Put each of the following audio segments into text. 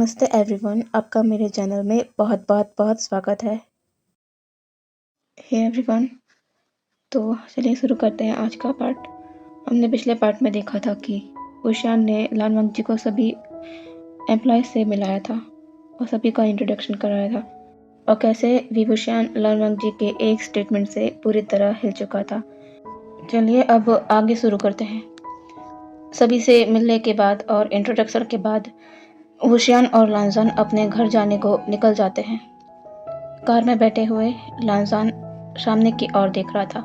नमस्ते एवरीवन, आपका मेरे चैनल में बहुत बहुत बहुत स्वागत है। हे एवरीवन, तो चलिए शुरू करते हैं आज का पार्ट। हमने पिछले पार्ट में देखा था कि वुशियान ने लान वंगजी को सभी एम्प्लॉयज से मिलाया था और सभी का इंट्रोडक्शन कराया था और कैसे वुशियान लान वंगजी के एक स्टेटमेंट से पूरी तरह हिल चुका था। चलिए अब आगे शुरू करते हैं। सभी से मिलने के बाद और इंट्रोडक्शन के बाद वुशियान और लानजान अपने घर जाने को निकल जाते हैं। कार में बैठे हुए लानजान सामने की ओर देख रहा था,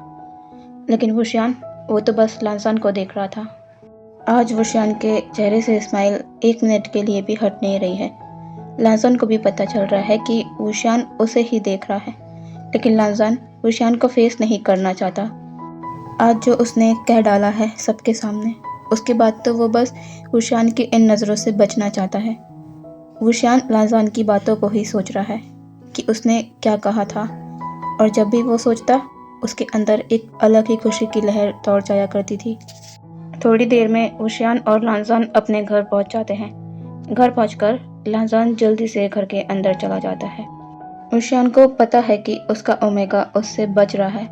लेकिन वुशियान वो तो बस लानजान को देख रहा था। आज वुशियान के चेहरे से स्माइल एक मिनट के लिए भी हट नहीं रही है। लानजान को भी पता चल रहा है कि वुशियान उसे ही देख रहा है, लेकिन लानजान वुशियान को फेस नहीं करना चाहता। आज जो उसने कह डाला है सबके सामने, उसके बाद तो वो बस वुशियान की इन नज़रों से बचना चाहता है। वुशियान लानजान की बातों को ही सोच रहा है कि उसने क्या कहा था, और जब भी वो सोचता उसके अंदर एक अलग ही खुशी की लहर दौड़ जाया करती थी। थोड़ी देर में वुशियान और लानजान अपने घर पहुंच जाते हैं। घर पहुंचकर लानजान जल्दी से घर के अंदर चला जाता है। वुशियान को पता है कि उसका ओमेगा उससे बच रहा है।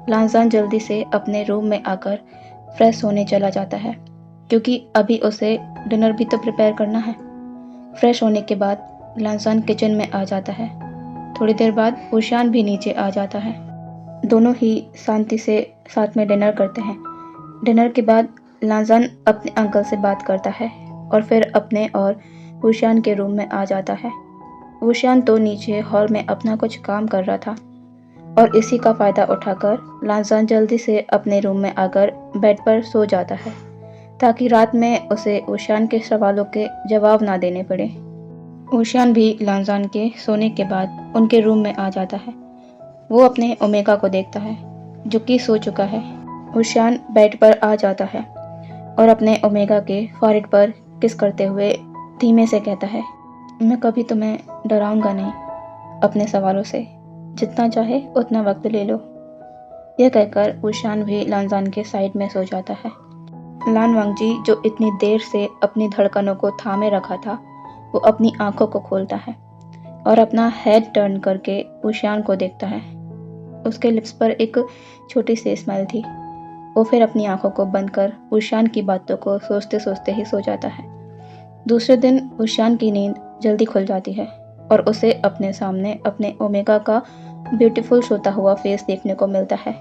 लानजान जल्दी से अपने रूम में आकर फ्रेश होने चला जाता है, क्योंकि अभी उसे डिनर भी तो प्रिपेयर करना है। फ्रेश होने के बाद लानजान किचन में आ जाता है। थोड़ी देर बाद वुशियान भी नीचे आ जाता है। दोनों ही शांति से साथ में डिनर करते हैं। डिनर के बाद लानजान अपने अंकल से बात करता है और फिर अपने और वुशियान के रूम में आ जाता है। वुशियान तो नीचे हॉल में अपना कुछ काम कर रहा था और इसी का फ़ायदा उठाकर लानजान जल्दी से अपने रूम में आकर बेड पर सो जाता है, ताकि रात में उसे वुशियान के सवालों के जवाब ना देने पड़े। वुशियान भी लानजान के सोने के बाद उनके रूम में आ जाता है। वो अपने ओमेगा को देखता है, जो कि सो चुका है। वुशियान बेड पर आ जाता है और अपने ओमेगा के फॉरहेड पर किस करते हुए धीमे से कहता है, मैं कभी तुम्हें डराऊंगा नहीं अपने सवालों से, जितना चाहे उतना वक्त ले लो। यह कहकर वुशियान भी लानजान के साइड में सो जाता है। लान वंगजी, जो इतनी देर से अपनी धड़कनों को थामे रखा था, वो अपनी आंखों को खोलता है और अपना हेड टर्न करके वुशियान को देखता है। उसके लिप्स पर एक छोटी सी स्माइल थी। वो फिर अपनी आंखों को बंद कर वुशियान की बातों को सोचते सोचते ही सो जाता है। दूसरे दिन वुशियान की नींद जल्दी खुल जाती है और उसे अपने सामने अपने ओमेगा का ब्यूटीफुल सोता हुआ फेस देखने को मिलता है,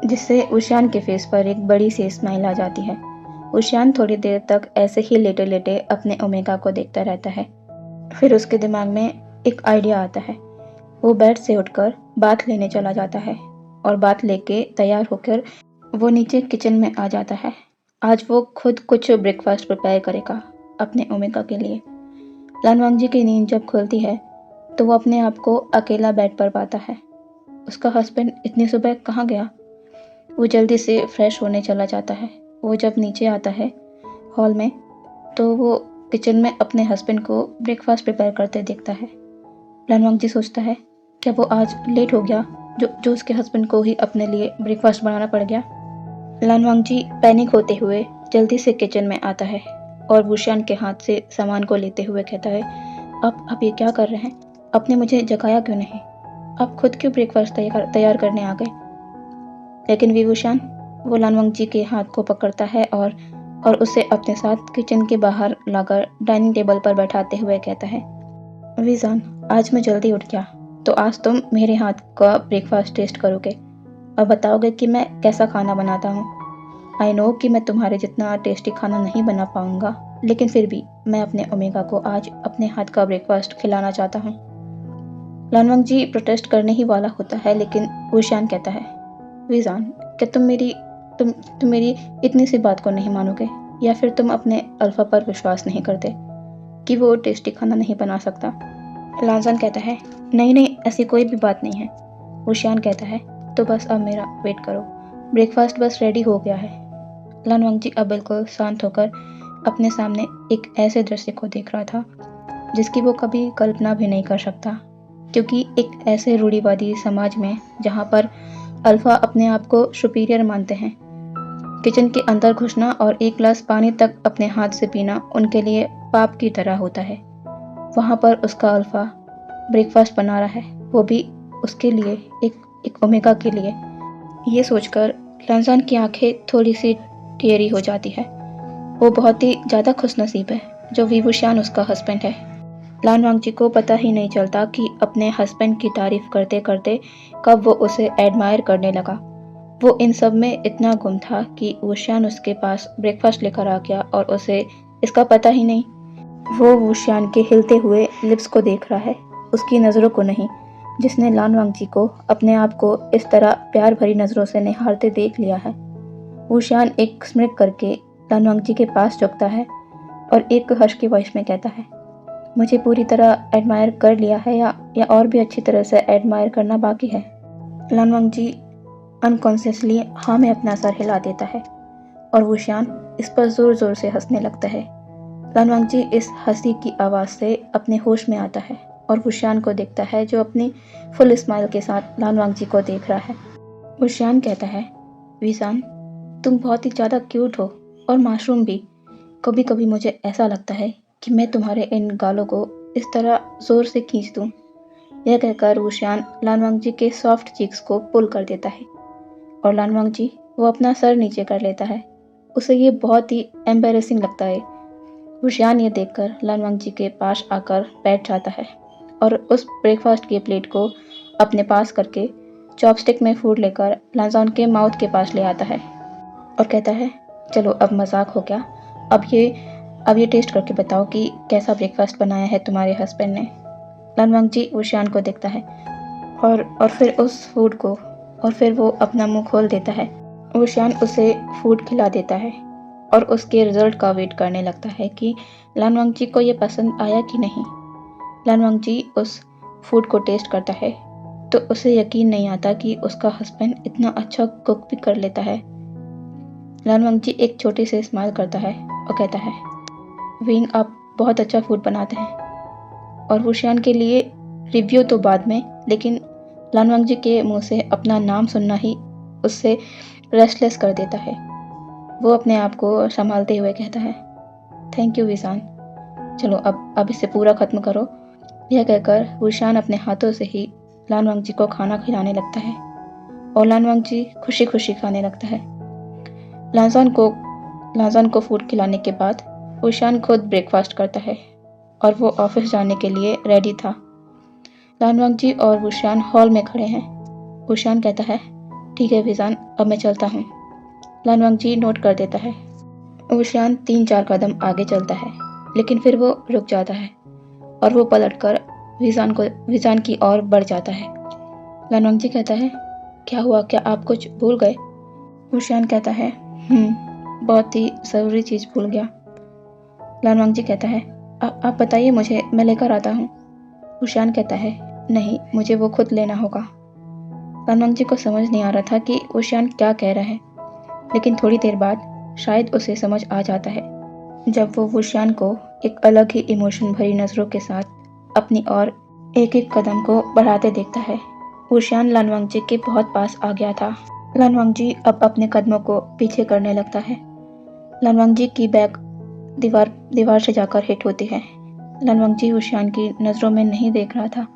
जिससे वुशियान के फेस पर एक बड़ी सी स्माइल आ जाती है। वुशियान थोड़ी देर तक ऐसे ही लेटे लेटे अपने ओमेगा को देखता रहता है। फिर उसके दिमाग में एक आइडिया आता है। वो बेड से उठकर बाथ लेने चला जाता है और बाथ लेके तैयार होकर वो नीचे किचन में आ जाता है। आज वो खुद कुछ ब्रेकफास्ट प्रिपेयर करेगा अपने ओमेगा के लिए। लान वंगजी की नींद जब खुलती है तो वो अपने आप को अकेला बेड पर पाता है। उसका हस्बैंड इतनी सुबह कहाँ गया? वो जल्दी से फ्रेश होने चला जाता है। वो जब नीचे आता है हॉल में, तो वो किचन में अपने हस्बैंड को ब्रेकफास्ट प्रिपेयर करते देखता है। लान वंगजी सोचता है, क्या वो आज लेट हो गया जो उसके हस्बैंड को ही अपने लिए ब्रेकफास्ट बनाना पड़ गया। लान वंगजी पैनिक होते हुए जल्दी से किचन में आता है और वुशियान के हाथ से सामान को लेते हुए कहता है, आप ये क्या कर रहे हैं? आपने मुझे जगाया क्यों नहीं? आप खुद क्यों ब्रेकफास्ट तैयार करने आ गए? लेकिन वुशियान वो लान वंगजी के हाथ को पकड़ता है और उसे अपने साथ किचन के बाहर लाकर डाइनिंग टेबल पर बैठाते हुए कहता है, वीजान, आज मैं जल्दी उठ गया, तो आज तुम मेरे हाथ का ब्रेकफास्ट टेस्ट करोगे और बताओगे कि मैं कैसा खाना बनाता हूँ। आई नो कि मैं तुम्हारे जितना टेस्टी खाना नहीं बना पाऊंगा, लेकिन फिर भी मैं अपने ओमेगा को आज अपने हाथ का ब्रेकफास्ट खिलाना चाहता हूँ। लान वंगजी प्रोटेस्ट करने ही वाला होता है, लेकिन वुशियान कहता है, वीजान, क्या तुम मेरी इतनी सी बात को नहीं मानोगे, या फिर तुम अपने अल्फा पर विश्वास नहीं करते कि वो टेस्टी खाना नहीं बना सकता? लानजान कहता है, नहीं, ऐसी कोई भी बात नहीं है। वुशियान कहता है, तो बस अब मेरा वेट करो, ब्रेकफास्ट बस रेडी हो गया है। लान वंगजी अब बिल्कुल शांत होकर अपने सामने एक ऐसे दृश्य को देख रहा था जिसकी वो कभी कल्पना भी नहीं कर सकता, क्योंकि एक ऐसे रूढ़िवादी समाज में जहाँ पर अल्फा अपने आप को सुपीरियर मानते हैं, किचन के अंदर घुसना और एक गिलास पानी तक अपने हाथ से पीना उनके लिए पाप की तरह होता है। वहाँ पर उसका अल्फा ब्रेकफास्ट बना रहा है, वो भी उसके लिए, एक ओमेगा के लिए। ये सोचकर लानजान की आंखें थोड़ी सी टेढ़ी हो जाती है। वो बहुत ही ज़्यादा खुशनसीब है जो वी वुशियान उसका हस्बैंड है। लान वांगजी को पता ही नहीं चलता कि अपने हस्बैंड की तारीफ करते करते कब वो उसे एडमायर करने लगा। वो इन सब में इतना गुम था कि वुशियान उसके पास ब्रेकफास्ट लेकर आ गया और उसे इसका पता ही नहीं। वो वुशियान के हिलते हुए लिप्स को देख रहा है, उसकी नज़रों को नहीं, जिसने लान वांगजी को अपने आप को इस तरह प्यार भरी नज़रों से निहारते देख लिया है। वुशियान एक स्मित करके लान वांगजी के पास झुकता है और एक हर्ष की वॉइस में कहता है, मुझे पूरी तरह एडमायर कर लिया है या और भी अच्छी तरह से एडमायर करना बाकी है। लान वांगजी अनकॉन्शियसली हाँ में अपना सर हिला देता है और वुशियान इस पर ज़ोर ज़ोर से हंसने लगता है। लान वांगजी इस हंसी की आवाज़ से अपने होश में आता है और वुशियान को देखता है जो अपनी फुल स्माइल के साथ लान वांगजी को देख रहा है। वुशियान कहता है, वीज़ान, तुम बहुत ही ज़्यादा क्यूट हो और मासूम भी। कभी कभी मुझे ऐसा लगता है कि मैं तुम्हारे इन गालों को इस तरह ज़ोर से खींच दूँ। यह कहकर वुशियान लान वांगजी के सॉफ्ट चीक्स को पुल कर देता है और लान वांगजी वो अपना सर नीचे कर लेता है। उसे ये बहुत ही एम्बेरेसिंग लगता है। वुशियान ये देखकर लान वांगजी के पास आकर बैठ जाता है और उस ब्रेकफास्ट की प्लेट को अपने पास करके चॉपस्टिक में फूड लेकर लानजान के माउथ के पास ले आता है और कहता है, चलो अब मजाक हो गया, अब ये टेस्ट करके बताओ कि कैसा ब्रेकफास्ट बनाया है तुम्हारे हस्बैंड ने। लान वांगजी वुशियान को देखता है और फिर उस फूड को, और फिर वो अपना मुंह खोल देता है। वुशियान उसे फूड खिला देता है और उसके रिजल्ट का वेट करने लगता है कि लान वांगजी को ये पसंद आया कि नहीं। लान वांगजी उस फूड को टेस्ट करता है तो उसे यकीन नहीं आता कि उसका हस्बैंड इतना अच्छा कुक भी कर लेता है। लान वांगजी एक छोटे से स्माइल करता है और कहता है, विंग, आप बहुत अच्छा फूड बनाते हैं। और वुशियान के लिए रिव्यू तो बाद में, लेकिन लान वांगजी के मुंह से अपना नाम सुनना ही उससे रेस्टलेस कर देता है। वो अपने आप को संभालते हुए कहता है, थैंक यू वीज़ान, चलो अब इसे पूरा ख़त्म करो। यह कहकर वुशियान अपने हाथों से ही लान वांगजी को खाना खिलाने लगता है और लान वांगजी खुशी खुशी खाने लगता है। लानजान को फूड खिलाने के बाद वुशियान खुद ब्रेकफास्ट करता है और वो ऑफिस जाने के लिए रेडी था। लान वांगजी और वुशियान हॉल में खड़े हैं। वुशियान कहता है, ठीक है वीज़ान, अब मैं चलता हूँ। लान वांगजी नोट कर देता है। वुशियान 3-4 कदम आगे चलता है, लेकिन फिर वो रुक जाता है और वो पलटकर वीज़ान की ओर बढ़ जाता है। लान वांगजी कहता है, क्या हुआ, क्या आप कुछ भूल गए? वुशियान कहता है, बहुत ही ज़रूरी चीज़ भूल गया। लान वांगजी कहता है, आप बताइए मुझे, मैं लेकर आता हूँ। वुशियान कहता है, नहीं, मुझे वो खुद लेना होगा। लान वांगजी को समझ नहीं आ रहा था कि वुशियान क्या कह रहा है, लेकिन थोड़ी देर बाद शायद उसे समझ आ जाता है जब वो वुशियान को एक अलग ही इमोशन भरी नज़रों के साथ अपनी ओर एक एक कदम को बढ़ाते देखता है। वुशियान लान वांगजी के बहुत पास आ गया था। लान वांगजी अब अपने कदमों को पीछे करने लगता है। लान वांगजी की बैग दीवार से जाकर हिट होती है। लान वांगजी वुशियान की नज़रों में नहीं देख रहा था,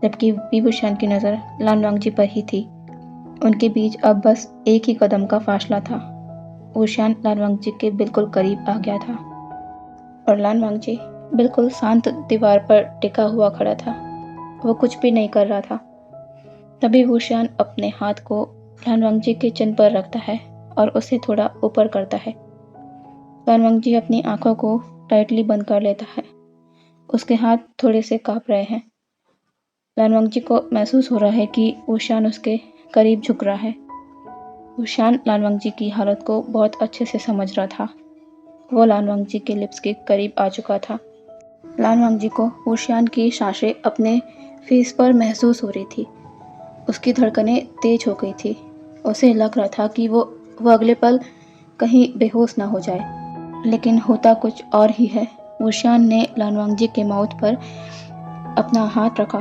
जबकि वी वुशियान की नज़र लान वांगजी पर ही थी। उनके बीच अब बस एक ही कदम का फासला था। वुशियान लान वांगजी के बिल्कुल करीब आ गया था और लान वांगजी बिल्कुल शांत दीवार पर टिका हुआ खड़ा था। वो कुछ भी नहीं कर रहा था। तभी वुशियान अपने हाथ को लान वांगजी के चिन पर रखता है और उसे थोड़ा ऊपर करता है। लान वांगजी अपनी आंखों को टाइटली बंद कर लेता है। उसके हाथ थोड़े से कांप रहे हैं। लान वांगजी को महसूस हो रहा है कि वुशियान उसके करीब झुक रहा है। वुशियान लान वांगजी की हालत को बहुत अच्छे से समझ रहा था। वो लान वांगजी के लिप्स के करीब आ चुका था। लान वांगजी को वुशियान की सांसें अपने फेस पर महसूस हो रही थी। उसकी धड़कनें तेज हो गई थी। उसे लग रहा था कि वो अगले पल कहीं बेहोश ना हो जाए, लेकिन होता कुछ और ही है। वुशियान ने लान वांगजी के माउथ पर अपना हाथ रखा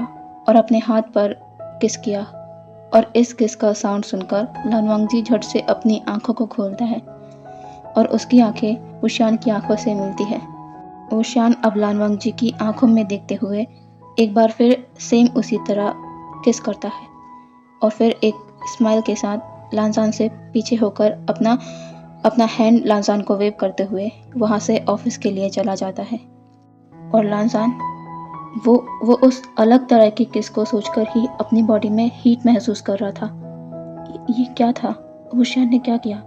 और अपने हाथ पर किस किया, और इस किस का साउंड सुनकर लान वांगजी झट से अपनी आंखों को खोलता है और उसकी आंखें वुशियान की आंखों से मिलती है। वुशियान अब लानवांग जी की आंखों में देखते हुए एक बार फिर सेम उसी तरह किस करता है और फिर एक स्माइल के साथ लानजान से पीछे होकर अपना हैंड लानजान को वेव करते हुए वहाँ से ऑफिस के लिए चला जाता है। और लानजान वो उस अलग तरह की किस को सोचकर ही अपनी बॉडी में हीट महसूस कर रहा था। ये क्या था? वुशियान ने क्या किया?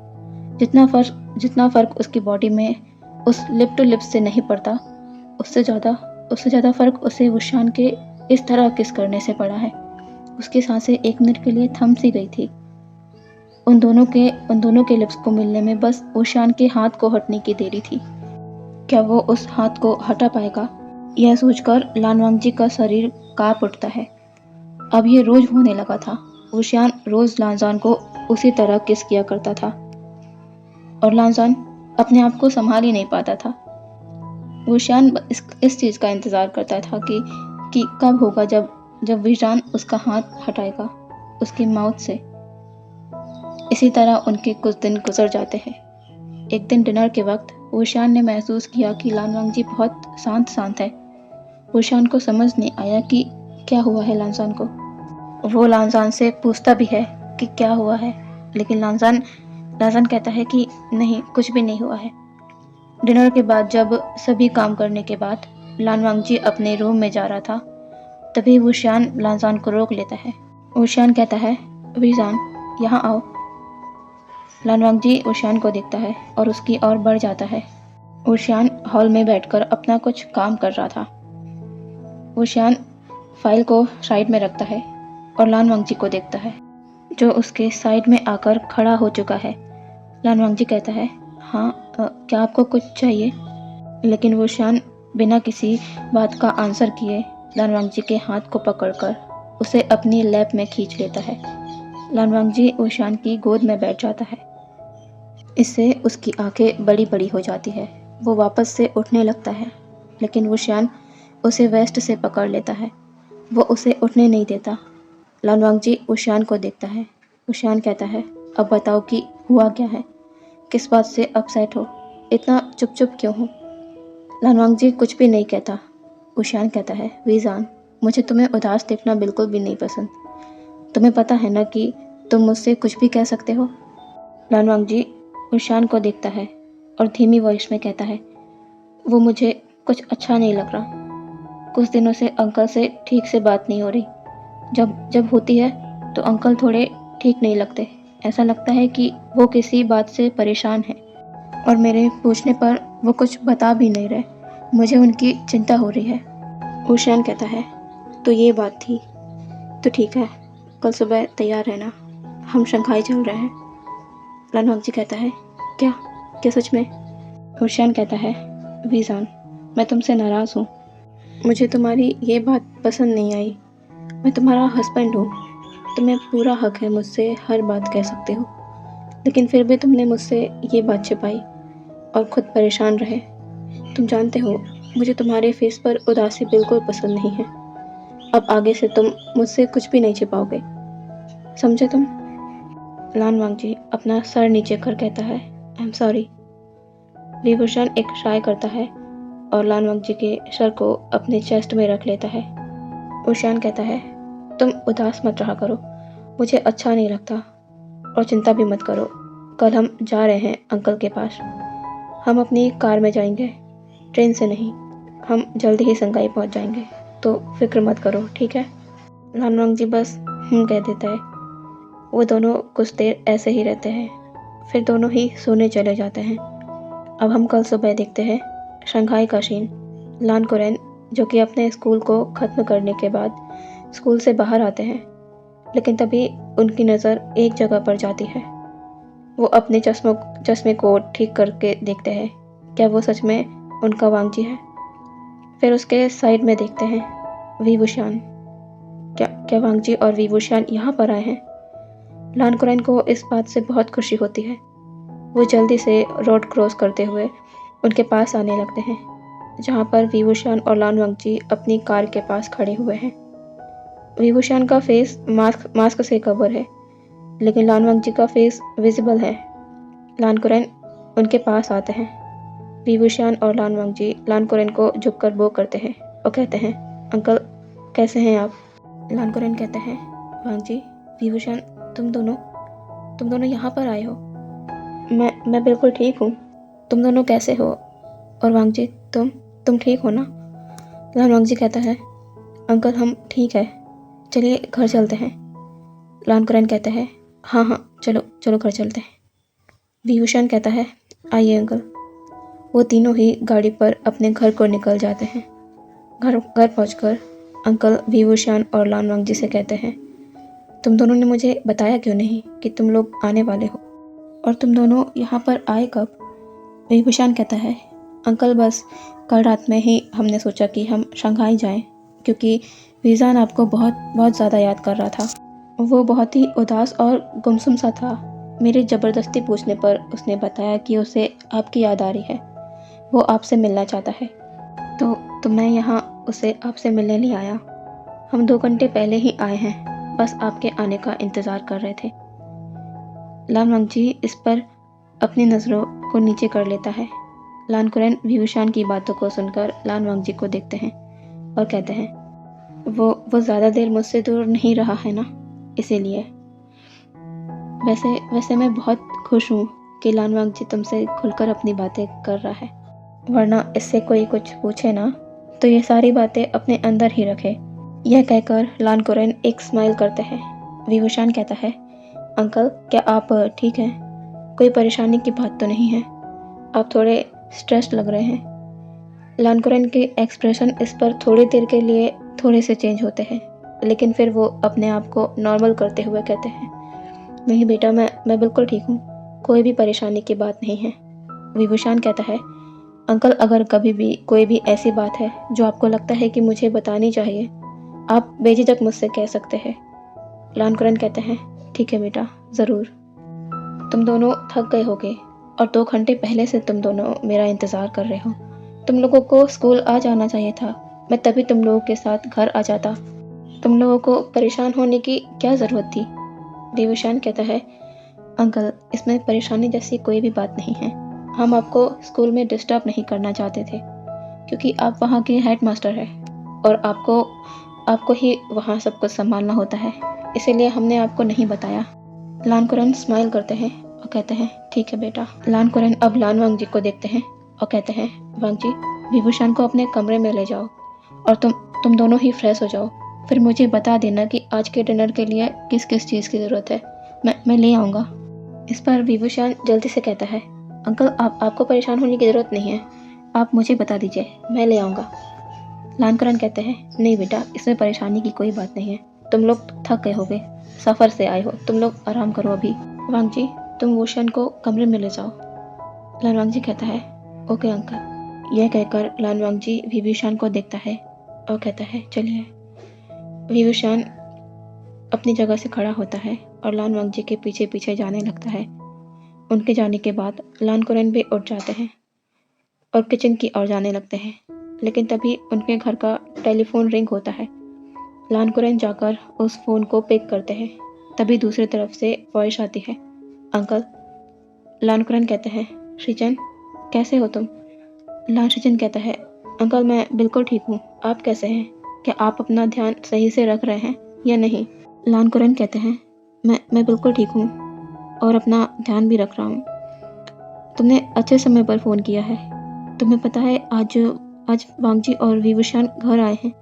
जितना फर्क उसकी बॉडी में उस लिप टू लिप्स से नहीं पड़ता, उससे ज़्यादा फर्क उसे वुशियान के इस तरह किस करने से पड़ा है। उसकी सांसें एक मिनट के लिए थम सी गई थी। उन दोनों के लिप्स को मिलने में बस वुशियान के हाथ को हटने की देरी थी। क्या वो उस हाथ को हटा पाएगा? यह सोचकर लानवांग जी का शरीर कांप उठता है। अब ये रोज होने लगा था। वुशियान रोज लानजान को उसी तरह किस किया करता था और लानजान अपने आप को संभाल ही नहीं पाता था। वुशियान इस चीज़ का इंतज़ार करता था कि कब होगा जब वुशियान उसका हाथ हटाएगा उसकी माउथ से। इसी तरह उनके कुछ दिन गुजर जाते हैं। एक दिन डिनर के वक्त वुशियान ने महसूस किया कि लानवांग जी बहुत शांत है। वुशियान को समझ नहीं आया कि क्या हुआ है लानजान को। वो लानजान से पूछता भी है कि क्या हुआ है, लेकिन लानजान कहता है कि नहीं, कुछ भी नहीं हुआ है। डिनर के बाद जब सभी काम करने के बाद लानवांग जी अपने रूम में जा रहा था, तभी वुशियान लानजान को रोक लेता है। वुशियान कहता है, वीजान यहाँ आओ। लानवांग जी वुशियान को देखता है और उसकी ओर बढ़ जाता है। वुशियान हॉल में बैठकर अपना कुछ काम कर रहा था। वुशियान फाइल को साइड में रखता है और लानवांग जी को देखता है, जो उसके साइड में आकर खड़ा हो चुका है। लानवांग जी कहता है, हाँ, क्या आपको कुछ चाहिए? लेकिन वुशियान बिना किसी बात का आंसर किए लानवांग जी के हाथ को पकड़कर उसे अपनी लैप में खींच लेता है। लानवांग जी वुशियान की गोद में बैठ जाता है। इससे उसकी आंखें बड़ी बड़ी हो जाती है। वो वापस से उठने लगता है, लेकिन वुशियान उसे वेस्ट से पकड़ लेता है। वो उसे उठने नहीं देता। लानवांग जी वुशियान को देखता है। वुशियान कहता है, अब बताओ कि हुआ क्या है? किस बात से अपसेट हो? इतना चुप क्यों हो? लानवांग जी कुछ भी नहीं कहता। वुशियान कहता है, वीजान, मुझे तुम्हें उदास देखना बिल्कुल भी नहीं पसंद। तुम्हें पता है ना कि तुम मुझसे कुछ भी कह सकते हो। लानवांग जी वुशियान को देखता है और धीमी वॉइस में कहता है, वो मुझे कुछ अच्छा नहीं लग रहा। कुछ दिनों से अंकल से ठीक से बात नहीं हो रही। जब होती है तो अंकल थोड़े ठीक नहीं लगते। ऐसा लगता है कि वो किसी बात से परेशान है और मेरे पूछने पर वो कुछ बता भी नहीं रहे। मुझे उनकी चिंता हो रही है। वुशियान कहता है, तो ये बात थी। तो ठीक है, कल सुबह तैयार रहना, हम शंघाई चल रहे हैं। लानवांग जी कहता है, क्या सच में? वुशियान कहता है, वीजान, मैं तुमसे नाराज़ हूँ। मुझे तुम्हारी ये बात पसंद नहीं आई। मैं तुम्हारा हस्बैंड हूँ। तुम्हें पूरा हक है मुझसे हर बात कह सकते हो, लेकिन फिर भी तुमने मुझसे ये बात छिपाई और खुद परेशान रहे। तुम जानते हो, मुझे तुम्हारे फेस पर उदासी बिल्कुल पसंद नहीं है। अब आगे से तुम मुझसे कुछ भी नहीं छिपाओगे, समझे तुम? लानवांग जी अपना सर नीचे कर कहता है, आई एम सॉरी। वुशियान एक ट्राई करता है और लानवांग जी के सर को अपने चेस्ट में रख लेता है। वुशियान कहता है, तुम उदास मत रहा करो, मुझे अच्छा नहीं लगता, और चिंता भी मत करो। कल हम जा रहे हैं अंकल के पास। हम अपनी कार में जाएंगे, ट्रेन से नहीं। हम जल्दी ही शंघाई पहुंच जाएंगे, तो फिक्र मत करो, ठीक है? लानवांग जी बस कह देता है। वो दोनों कुछ देर ऐसे ही रहते हैं, फिर दोनों ही सोने चले जाते हैं। अब हम कल सुबह देखते हैं शंघाई का सीन। लान कुरैन, जो कि अपने स्कूल को ख़त्म करने के बाद स्कूल से बाहर आते हैं, लेकिन तभी उनकी नज़र एक जगह पर जाती है। वो अपने चश्मे को ठीक करके देखते हैं, क्या वो सच में उनका वांग जी है? फिर उसके साइड में देखते हैं वुशियान। क्या वांग जी और वुशियान यहाँ पर आए हैं? लान कुरैन को इस बात से बहुत खुशी होती है। वो जल्दी से रोड क्रॉस करते हुए उनके पास आने लगते हैं, जहाँ पर वुशियान और लानवांग जी अपनी कार के पास खड़े हुए हैं। वुशियान का फेस मास्क से कवर है, लेकिन लानवांग जी का फेस विजिबल है। लान कुरैन उनके पास आते हैं। विभूषण और लान वांगजी लान कुरेन को झुककर बो करते हैं और कहते हैं, अंकल कैसे हैं आप? लान कुरेन कहते हैं, वांगजी, विभूषण तुम दोनों यहाँ पर आए हो? मैं बिल्कुल ठीक हूँ। तुम दोनों कैसे हो? और वांगजी तुम ठीक हो ना? लान वांगजी कहता है, अंकल हम ठीक है, चलिए घर चलते हैं। लान कुरेन कहता है, हाँ चलो घर चलते हैं। विभूषण कहता है, आइए अंकल। वो तीनों ही गाड़ी पर अपने घर को निकल जाते हैं। घर पहुंचकर अंकल विभूषण और लान वांगजी से कहते हैं, तुम दोनों ने मुझे बताया क्यों नहीं कि तुम लोग आने वाले हो, और तुम दोनों यहाँ पर आए कब? विभूषण कहता है, अंकल बस कल रात में ही हमने सोचा कि हम शंघाई जाएं, क्योंकि वीज़ान आपको बहुत ज़्यादा याद कर रहा था। वो बहुत ही उदास और गुमसुम सा था। मेरे ज़बरदस्ती पूछने पर उसने बताया कि उसे आपकी याद आ रही है, वो आपसे मिलना चाहता है। तो मैं यहाँ उसे आपसे मिलने ले आया। हम 2 घंटे पहले ही आए हैं, बस आपके आने का इंतज़ार कर रहे थे। लान वांगजी इस पर अपनी नज़रों को नीचे कर लेता है। लान कुरेन विभूषण की बातों को सुनकर लान वांगजी को देखते हैं और कहते हैं, वो ज़्यादा देर मुझसे दूर नहीं रहा है ना, इसीलिए। वैसे मैं बहुत खुश हूँ कि लान वांगजी तुमसे खुलकर अपनी बातें कर रहा है, वरना इससे कोई कुछ पूछे ना तो ये सारी बातें अपने अंदर ही रखे। यह कहकर लान कुरेन एक स्माइल करते हैं। विभूषण कहता है, अंकल क्या आप ठीक हैं? कोई परेशानी की बात तो नहीं है? आप थोड़े स्ट्रेस्ड लग रहे हैं। लान कुरेन के एक्सप्रेशन इस पर थोड़ी देर के लिए थोड़े से चेंज होते हैं, लेकिन फिर वो अपने आप को नॉर्मल करते हुए कहते हैं, नहीं बेटा, मैं बिल्कुल ठीक हूँ, कोई भी परेशानी की बात नहीं है। विभूषण कहता है, अंकल अगर कभी भी कोई भी ऐसी बात है जो आपको लगता है कि मुझे बतानी चाहिए, आप बेझिझक मुझसे कह सकते हैं। लान कुरेन कहते हैं, ठीक है बेटा, ज़रूर। तुम दोनों थक गए होगे और 2 घंटे पहले से तुम दोनों मेरा इंतज़ार कर रहे हो। तुम लोगों को स्कूल आ जाना चाहिए था, मैं तभी तुम लोगों के साथ घर आ जाता। तुम लोगों को परेशान होने की क्या ज़रूरत थी? विभूषण कहता है, अंकल इसमें परेशानी जैसी कोई भी बात नहीं है। हम आपको स्कूल में डिस्टर्ब नहीं करना चाहते थे, क्योंकि आप वहाँ के हेड मास्टर हैं और आपको ही वहाँ सब कुछ संभालना होता है, इसीलिए हमने आपको नहीं बताया। लान कुरेन स्माइल करते हैं और कहते हैं, ठीक है बेटा। लान कुरेन अब लान वांगजी को देखते हैं और कहते हैं, वांगजी, विभूषण को अपने कमरे में ले जाओ और तुम दोनों ही फ्रेश हो जाओ, फिर मुझे बता देना कि आज के डिनर के लिए किस किस चीज़ की ज़रूरत है, मैं ले आऊँगा। इस पर विभूषण जल्दी से कहता है, अंकल आपको परेशान होने की ज़रूरत नहीं है, आप मुझे बता दीजिए, मैं ले आऊँगा। लान कुरेन कहते हैं, नहीं बेटा, इसमें परेशानी की कोई बात नहीं है, तुम लोग थक गए होगे, सफ़र से आए हो, तुम लोग आराम करो अभी। वांगजी, तुम विभूषण को कमरे में ले जाओ। लान वांगजी कहता है, ओके अंकल। यह कहकर लान वांगजी विभूषण को देखता है और कहता है, चलिए। विभूषण अपनी जगह से खड़ा होता है और लान वांगजी के पीछे पीछे जाने लगता है। उनके जाने के बाद लान कुरेन भी उठ जाते हैं और किचन की ओर जाने लगते हैं, लेकिन तभी उनके घर का टेलीफोन रिंग होता है। लान कुरेन जाकर उस फ़ोन को पिक करते हैं, तभी दूसरी तरफ से वॉइस आती है, अंकल। लान कुरेन कहते हैं, श्रीचन कैसे हो तुम? लान श्रीचन कहता है, अंकल मैं बिल्कुल ठीक हूँ, आप कैसे हैं? क्या आप अपना ध्यान सही से रख रहे हैं या नहीं? लान कुरेन कहते हैं, मैं बिल्कुल ठीक हूँ और अपना ध्यान भी रख रहा हूँ। तुमने अच्छे समय पर फ़ोन किया है। तुम्हें पता है आज वांगजी और विभूषण घर आए हैं।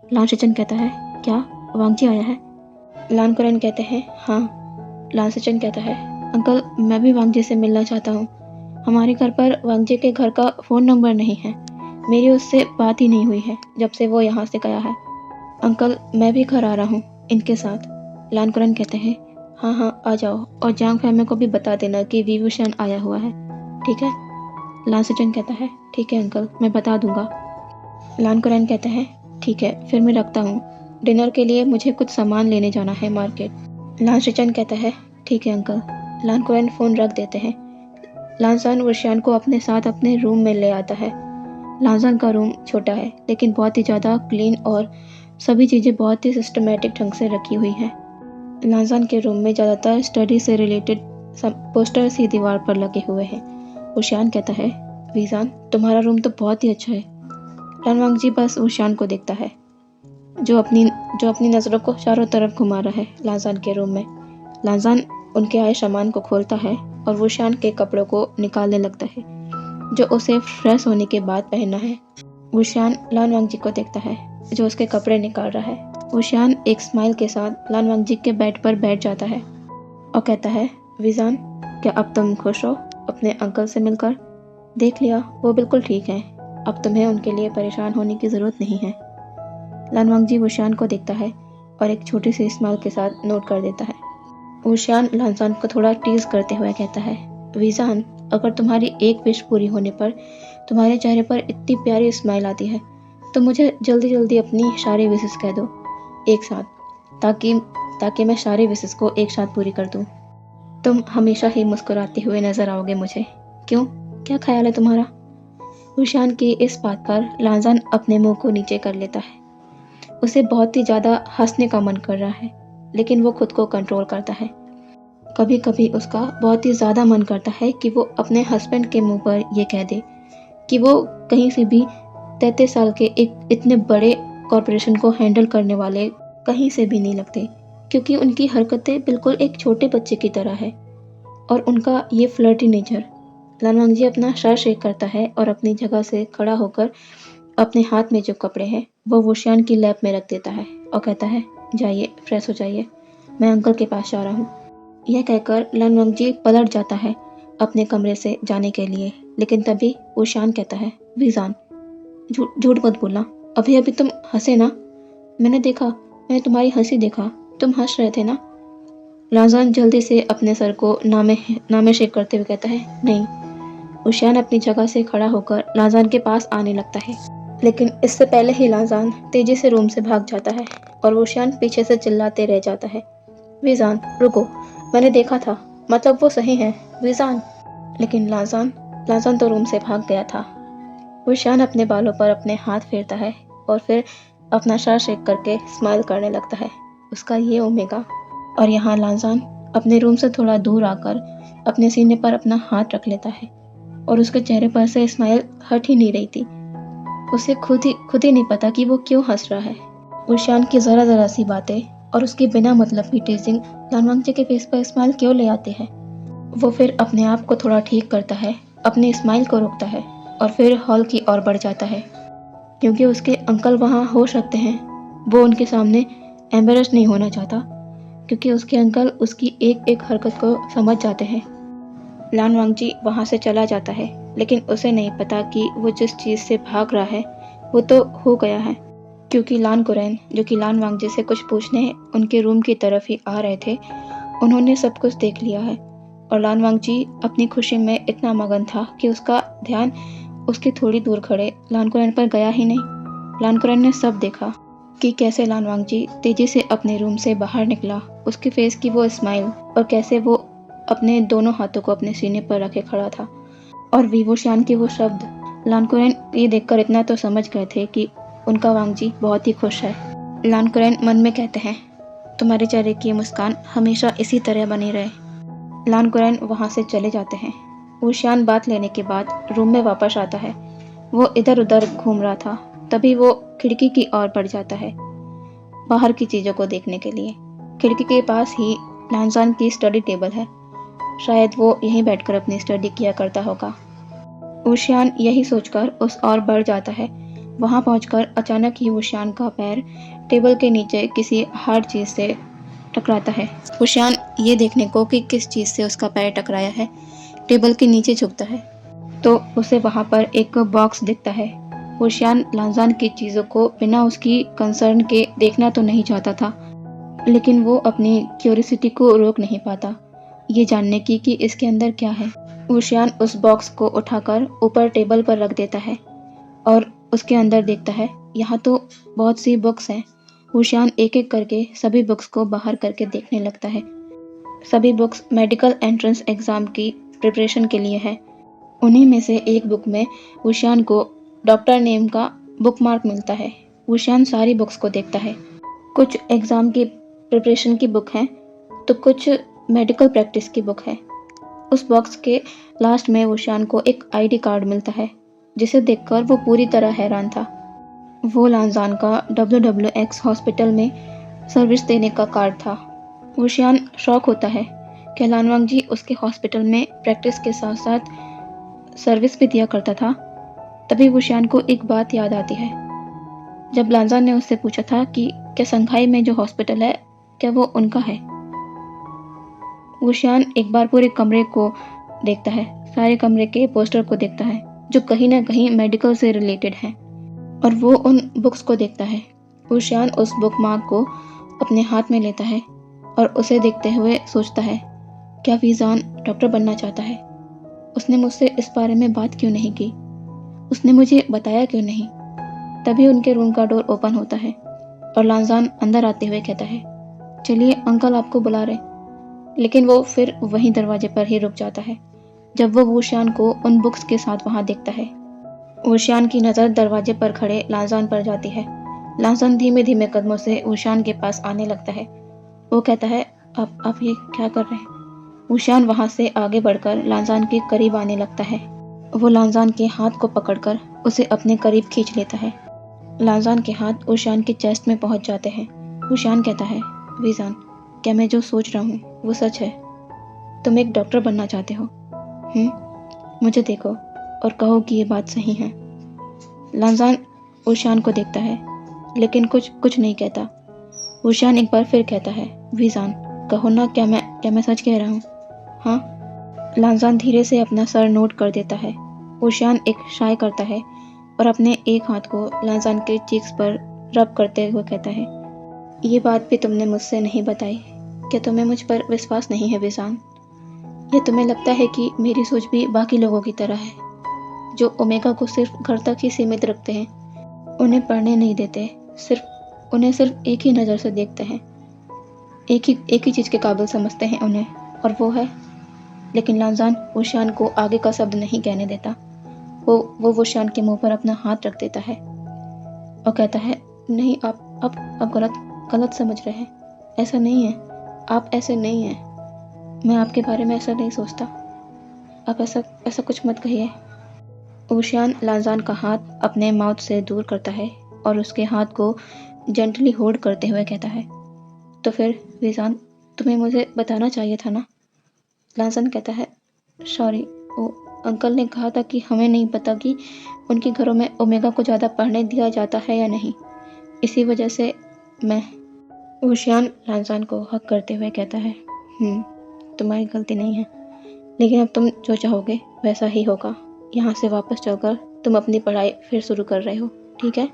लान श्रीचन कहता है, क्या वांगजी आया है? लान कुरेन कहते हैं, हाँ। लान श्रीचन कहता है, अंकल मैं भी वांगजी से मिलना चाहता हूँ। हमारे घर पर वांगजी के घर का फ़ोन नंबर नहीं है, मेरी उससे बात ही नहीं हुई है जब से वो यहाँ से गया है। अंकल मैं भी घर आ रहा हूँ इनके साथ। लान कुरेन कहते हैं, हाँ आ जाओ और जांग फैमिली को भी बता देना कि विभूषण आया हुआ है, ठीक है? लान श्रीचन कहता है, ठीक है अंकल, मैं बता दूंगा। लान कुरेन कहते हैं, ठीक है, फिर मैं रखता हूँ, डिनर के लिए मुझे कुछ सामान लेने जाना है मार्केट। लान श्रीचन कहता है, ठीक है अंकल। लान कुरेन फ़ोन रख देते हैं। लानजान विभूषण को अपने साथ अपने रूम में ले आता है। लानजान का रूम छोटा है, लेकिन बहुत ही ज़्यादा क्लीन और सभी चीज़ें बहुत ही सिस्टमेटिक ढंग से रखी हुई हैं। लानजान के रूम में ज़्यादातर स्टडी से रिलेटेड पोस्टर्स ही दीवार पर लगे हुए हैं। विभूषण कहता है, वीज़ान, तुम्हारा रूम तो बहुत ही अच्छा है। लान वांगजी बस वुशियान को देखता है, जो अपनी नज़रों को चारों तरफ घुमा रहा है लांजान के रूम में। लांजान उनके आए सामान को खोलता है और वुशियान के कपड़ों को निकालने लगता है, जो उसे फ्रेश होने के बाद पहनना है। वुशियान लान वांगजी को देखता है, जो उसके कपड़े निकाल रहा है। वुशियान एक स्माइल के साथ लान वांगजी के बेड पर बैठ जाता है और कहता है, वीज़ान, क्या अब तुम खुश हो अपने अंकल से मिलकर? देख लिया, वो बिल्कुल ठीक है। अब तुम्हें उनके लिए परेशान होने की ज़रूरत नहीं है। लान वांगजी वुशियान को देखता है और एक छोटी सी स्माइल के साथ नोट कर देता है। वुशियान लांजान को थोड़ा टीज करते हुए कहता है, वीज़ान, अगर तुम्हारी एक विश पूरी होने पर तुम्हारे चेहरे पर इतनी प्यारी स्माइल आती है तो मुझे जल्दी जल्दी अपनी सारी विशेस कह दो एक साथ, ताकि मैं सारी विशेस को एक साथ पूरी कर दूँ। तुम हमेशा ही मुस्कुराते हुए नजर आओगे मुझे। क्यों, क्या ख्याल है तुम्हारा? वुशियान की इस बात पर लांजान अपने मुंह को नीचे कर लेता है। उसे बहुत ही ज़्यादा हंसने का मन कर रहा है, लेकिन वो खुद को कंट्रोल करता है। कभी कभी उसका बहुत ही ज़्यादा मन करता है कि वो अपने हस्बैंड के मुंह पर ये कह दे कि वो कहीं से भी 33 साल के एक इतने बड़े कॉरपोरेशन को हैंडल करने वाले कहीं से भी नहीं लगते, क्योंकि उनकी हरकतें बिल्कुल एक छोटे बच्चे की तरह है और उनका ये फ्लर्टी नेचर। लान वांगजी अपना सर शेक करता है और अपनी जगह से खड़ा होकर अपने हाथ में जो कपड़े हैं वो वुशियान की लैप में रख देता है और कहता है, जाइए फ्रेश हो जाइए, मैं अंकल के पास जा रहा हूँ। यह कहकर लान वांगजी पलट जाता है अपने कमरे से जाने के लिए, लेकिन तभी वुशियान कहता है, वीज़ान, झूठ मत बोलना, अभी अभी तुम हंसे ना, मैंने तुम्हारी हंसी देखा, तुम हंस रहे थे ना? लांजान जल्दी से अपने सर को नामे शेक करते हुए कहता है, नहीं। वुशियान अपनी जगह से खड़ा होकर लांजान के पास आने लगता है, लेकिन इससे पहले ही लांजान तेजी से रूम से भाग जाता है और वुशियान पीछे से चिल्लाते रह जाता है, वीज़ान रुको, मैंने देखा था, मतलब वो सही है वीज़ान। लेकिन लांजान तो रूम से भाग गया था। वुशियान अपने बालों पर अपने हाथ फेरता है और फिर अपना सर शेक करके स्माइल करने लगता है। उसका ये ओमेगा। और यहाँ लांजान अपने रूम से थोड़ा दूर आकर अपने सीने पर अपना हाथ रख लेता है और उसके चेहरे पर से स्माइल हट ही नहीं रही थी। उसे खुद ही नहीं पता कि वो क्यों हंस रहा है। वुशियान की ज़रा सी बातें और उसकी बिना मतलब की टीजिंग लान वांगजी के फेस पर स्माइल क्यों ले आती है। वो फिर अपने आप को थोड़ा ठीक करता है, अपनी स्माइल को रोकता है और फिर हॉल की ओर बढ़ जाता है, क्योंकि उसके अंकल वहाँ हो सकते हैं। वो उनके सामने एम्बेरस नहीं होना चाहता, क्योंकि उसके अंकल उसकी एक एक हरकत को समझ जाते हैं। लान वांगजी वहाँ से चला जाता है, लेकिन उसे नहीं पता कि वो जिस चीज़ से भाग रहा है वो तो हो गया है, क्योंकि लान कुरैन, जो कि लान वांगजी से कुछ पूछने उनके रूम की तरफ ही आ रहे थे, उन्होंने सब कुछ देख लिया है। और लान वांगजी अपनी खुशी में इतना मगन था कि उसका ध्यान उसके थोड़ी दूर खड़े लान कुरैन पर गया ही नहीं। लान कुरैन ने सब देखा कि कैसे लान वांगजी तेजी से अपने रूम से बाहर निकला, उसके फेस की वो स्माइल और कैसे वो अपने दोनों हाथों को अपने सीने पर रखे खड़ा था, और वुशियान के वो शब्द। लान कुरैन ये देखकर इतना तो समझ गए थे कि उनका वांगजी बहुत ही खुश है। लान कुरैन मन में कहते हैं, तुम्हारे चेहरे की मुस्कान हमेशा इसी तरह बनी रहे। लान कुरैन वहाँ से चले जाते हैं। वुशियान बात लेने के बाद रूम में वापस आता है। वो इधर उधर घूम रहा था, तभी वो खिड़की की ओर बढ़ जाता है बाहर की चीज़ों को देखने के लिए। खिड़की के पास ही लांजान की स्टडी टेबल है, शायद वो यहीं बैठकर अपनी स्टडी किया करता होगा। वुशियान यही सोचकर उस ओर बढ़ जाता है। वहाँ पहुंचकर अचानक ही वुशियान का पैर टेबल के नीचे किसी हार्ड चीज़ से टकराता है। वुशियान ये देखने को कि किस चीज़ से उसका पैर टकराया है टेबल के नीचे झुकता है, तो उसे वहाँ पर एक बॉक्स दिखता है। वुशियान लांजान की चीज़ों को बिना उसकी कंसर्न के देखना तो नहीं चाहता था, लेकिन वो अपनी क्यूरियोसिटी को रोक नहीं पाता ये जानने की कि इसके अंदर क्या है। वुशियान उस बॉक्स को उठाकर ऊपर टेबल पर रख देता है और उसके अंदर देखता है। यहाँ तो बहुत सी बुक्स हैं। वुशियान एक एक करके सभी बुक्स को बाहर करके देखने लगता है। सभी बुक्स मेडिकल एंट्रेंस एग्ज़ाम की प्रिपरेशन के लिए है। उन्हीं में से एक बुक में वुशियान को डॉक्टर नेम का बुक मार्क मिलता है। वुशियान सारी बुक्स को देखता है। कुछ एग्ज़ाम की प्रिपरेशन की बुक हैं, तो कुछ मेडिकल प्रैक्टिस की बुक है। उस बॉक्स के लास्ट में वुशियान को एक आईडी कार्ड मिलता है, जिसे देखकर वो पूरी तरह हैरान था। वो लांजान का WWX हॉस्पिटल में सर्विस देने का कार्ड था। वुशियान शॉक होता है कि लानवांग जी उसके हॉस्पिटल में प्रैक्टिस के साथ साथ सर्विस भी दिया करता था। तभी वुशियान को एक बात याद आती है। जब लांजान ने उससे पूछा था कि क्या संघाई में जो हॉस्पिटल है क्या वो उनका है। वुशियान एक बार पूरे कमरे को देखता है, सारे कमरे के पोस्टर को देखता है जो कहीं ना कहीं मेडिकल से रिलेटेड है, और वो उन बुक्स को देखता है। वुशियान उस बुक मार्क को अपने हाथ में लेता है और उसे देखते हुए सोचता है, क्या वीजान डॉक्टर बनना चाहता है? उसने मुझसे इस बारे में बात क्यों नहीं की? उसने मुझे बताया क्यों नहीं? तभी उनके रूम का डोर ओपन होता है और लांजान अंदर आते हुए कहता है, चलिए अंकल आपको बुला रहे। लेकिन वो फिर वहीं दरवाजे पर ही रुक जाता है जब वो वुशियान को उन बुक्स के साथ वहां देखता है। वुशियान की नज़र दरवाजे पर खड़े लांजान पर जाती है। लांजान धीमे धीमे कदमों से वुशियान के पास आने लगता है। वो कहता है, आप ये क्या कर रहे हैं? वुशियान वहां से आगे बढ़कर लांजान के करीब आने लगता है। वो लांजान के हाथ को पकड़कर उसे अपने करीब खींच लेता है। लांजान के हाथ वुशियान के चेस्ट में पहुंच जाते हैं। वुशियान कहता है, वीजान, क्या मैं जो सोच रहा हूँ वो सच है? तुम एक डॉक्टर बनना चाहते हो? मुझे देखो और कहो कि ये बात सही है। लांजान वुशियान को देखता है लेकिन कुछ नहीं कहता। वुशियान एक बार फिर कहता है, वीजान, कहो ना, क्या मैं सच कह रहा हूँ? हाँ। लांजान धीरे से अपना सर नोट कर देता है। वुशियान एक शाय करता है और अपने एक हाथ को लांजान के चीक्स पर रब करते हुए कहता है, ये बात भी तुमने मुझसे नहीं बताई। क्या तुम्हें मुझ पर विश्वास नहीं है वीजान? या तुम्हें लगता है कि मेरी सोच भी बाकी लोगों की तरह है, जो ओमेगा को सिर्फ घर तक ही सीमित रखते हैं, उन्हें पढ़ने नहीं देते, उन्हें सिर्फ एक ही नज़र से देखते हैं, एक ही चीज़ के काबिल समझते हैं उन्हें, और वो है। लेकिन लांजान वुशियान को आगे का शब्द नहीं कहने देता। वो वुशियान के मुंह पर अपना हाथ रख देता है और कहता है, नहीं, आप गलत समझ रहे हैं। ऐसा नहीं है, आप ऐसे नहीं हैं। मैं आपके बारे में ऐसा नहीं सोचता। आप ऐसा कुछ मत कहिए। वुशियान लांजान का हाथ अपने माउथ से दूर करता है और उसके हाथ को जेंटली होल्ड करते हुए कहता है, तो फिर वीजान, तुम्हें मुझे बताना चाहिए था ना? लांजान कहता है, सॉरी, वो अंकल ने कहा था कि हमें नहीं पता कि उनके घरों में ओमेगा को ज़्यादा पढ़ने दिया जाता है या नहीं, इसी वजह से मैं। वुशियान लांजान को हक करते हुए कहता है, तुम्हारी गलती नहीं है, लेकिन अब तुम जो चाहोगे वैसा ही होगा। यहाँ से वापस चलकर तुम अपनी पढ़ाई फिर शुरू कर रहे हो, ठीक है?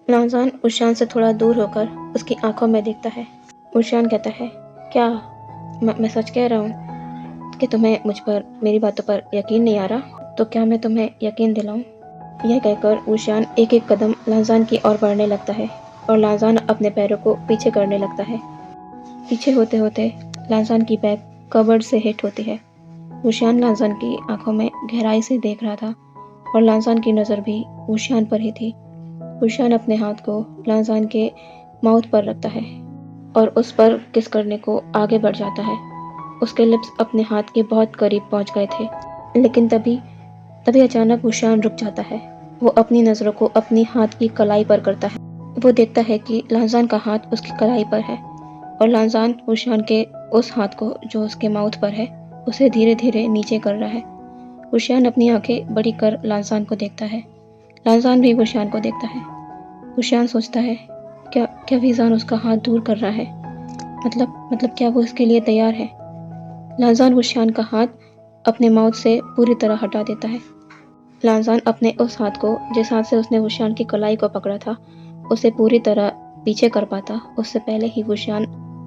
लांजान वुशियान से थोड़ा दूर होकर उसकी आंखों में देखता है। वुशियान कहता है, क्या मैं सच कह रहा हूँ कि तुम्हें मुझ पर, मेरी बातों पर यकीन नहीं आ रहा? तो क्या मैं तुम्हें यकीन दिलाऊं? यह कहकर वुशियान एक एक कदम लांजान की ओर बढ़ने लगता है और लांजान अपने पैरों को पीछे करने लगता है। पीछे होते होते लांजान की बैग कबर्ड से हिट होती है। वुशियान लांजान की आंखों में गहराई से देख रहा था और लांजान की नज़र भी वुशियान पर ही थी। वुशियान अपने हाथ को लांजान के माउथ पर रखता है और उस पर किस करने को आगे बढ़ जाता है। उसके लिप्स अपने हाथ के बहुत करीब पहुंच गए थे, लेकिन तभी अचानक वुशियान रुक जाता है। वो अपनी नज़रों को अपनी हाथ की कलाई पर करता है। वो देखता है कि लांजान का हाथ उसकी कलाई पर है और लांजान वुशियान के उस हाथ को जो उसके माउथ पर है उसे धीरे धीरे नीचे कर रहा है। वुशियान अपनी आंखें बड़ी कर लांजान को देखता है। लांजान भी वुशियान को देखता है। वुशियान सोचता है, क्या वीजान उसका हाथ दूर कर रहा है? मतलब क्या वो इसके लिए तैयार है? लांजान वुशियान का हाथ अपने माउथ से पूरी तरह हटा देता है। लांजान अपने उस हाथ को, जिस हाथ से उसने वुशियान की कलाई को पकड़ा था, उसे पूरी तरह पीछे कर पाता उससे पहले ही वुशियान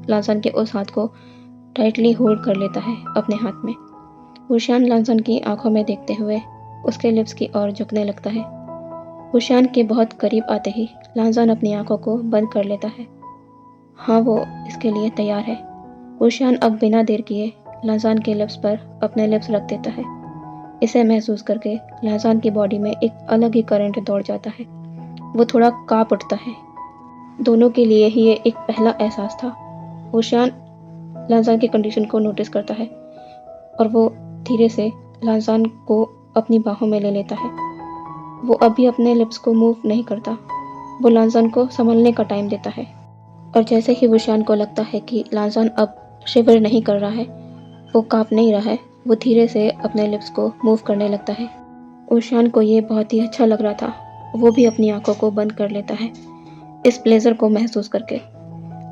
लांजान के उस हाथ को टाइटली होल्ड कर लेता है अपने हाथ में। वुशियान लांजान की आंखों में देखते हुए उसके लिप्स की ओर झुकने लगता है। वुशियान के बहुत करीब आते ही लांजान अपनी आंखों को बंद कर लेता है। हाँ, वो इसके लिए तैयार है। वुशियान अब बिना देर किए लांजान के लिप्स पर अपने लिप्स रख देता है। इसे महसूस करके लांजान की बॉडी में एक अलग ही करंट दौड़ जाता है। वो थोड़ा कांप उठता है। दोनों के लिए ही ये एक पहला एहसास था। वुशियान लांजान की कंडीशन को नोटिस करता है और वो धीरे से लांजान को अपनी बाहों में ले लेता है। वो अभी अपने लिप्स को मूव नहीं करता। वो लांजान को संभलने का टाइम देता है और जैसे ही वुशियान को लगता है कि लांजान अब शिवर नहीं कर रहा है, वो काँप नहीं रहा है, वो धीरे से अपने लिप्स को मूव करने लगता है। वुशियान को ये बहुत ही अच्छा लग रहा था। वो भी अपनी आंखों को बंद कर लेता है इस प्लेजर को महसूस करके।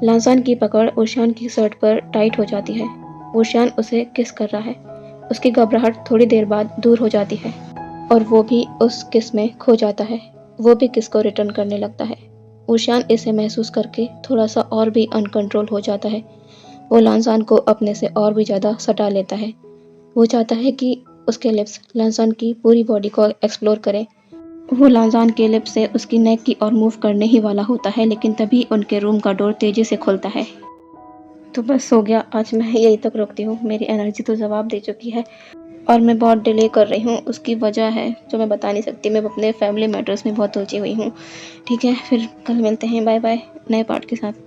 लांजान की पकड़ वुशियान की शर्ट पर टाइट हो जाती है। वुशियान उसे किस कर रहा है। उसकी घबराहट थोड़ी देर बाद दूर हो जाती है और वो भी उस किस में खो जाता है। वो भी किस को रिटर्न करने लगता है। वुशियान इसे महसूस करके थोड़ा सा और भी अनकंट्रोल हो जाता है। वो लांजान को अपने से और भी ज़्यादा सटा लेता है। वो चाहता है कि उसके लिप्स लांजान की पूरी बॉडी को एक्सप्लोर करें। वो लांजान के लिप्स से उसकी नेक की ओर मूव करने ही वाला होता है, लेकिन तभी उनके रूम का डोर तेजी से खुलता है। तो बस हो गया, आज मैं यहीं तक रोकती हूँ। मेरी एनर्जी तो जवाब दे चुकी है और मैं बहुत डिले कर रही हूँ। उसकी वजह है जो मैं बता नहीं सकती। मैं अपने फैमिली मैटर्स में बहुत उलझी हुई हूँ। ठीक है, फिर कल मिलते हैं। बाय बाय नए पार्ट के साथ।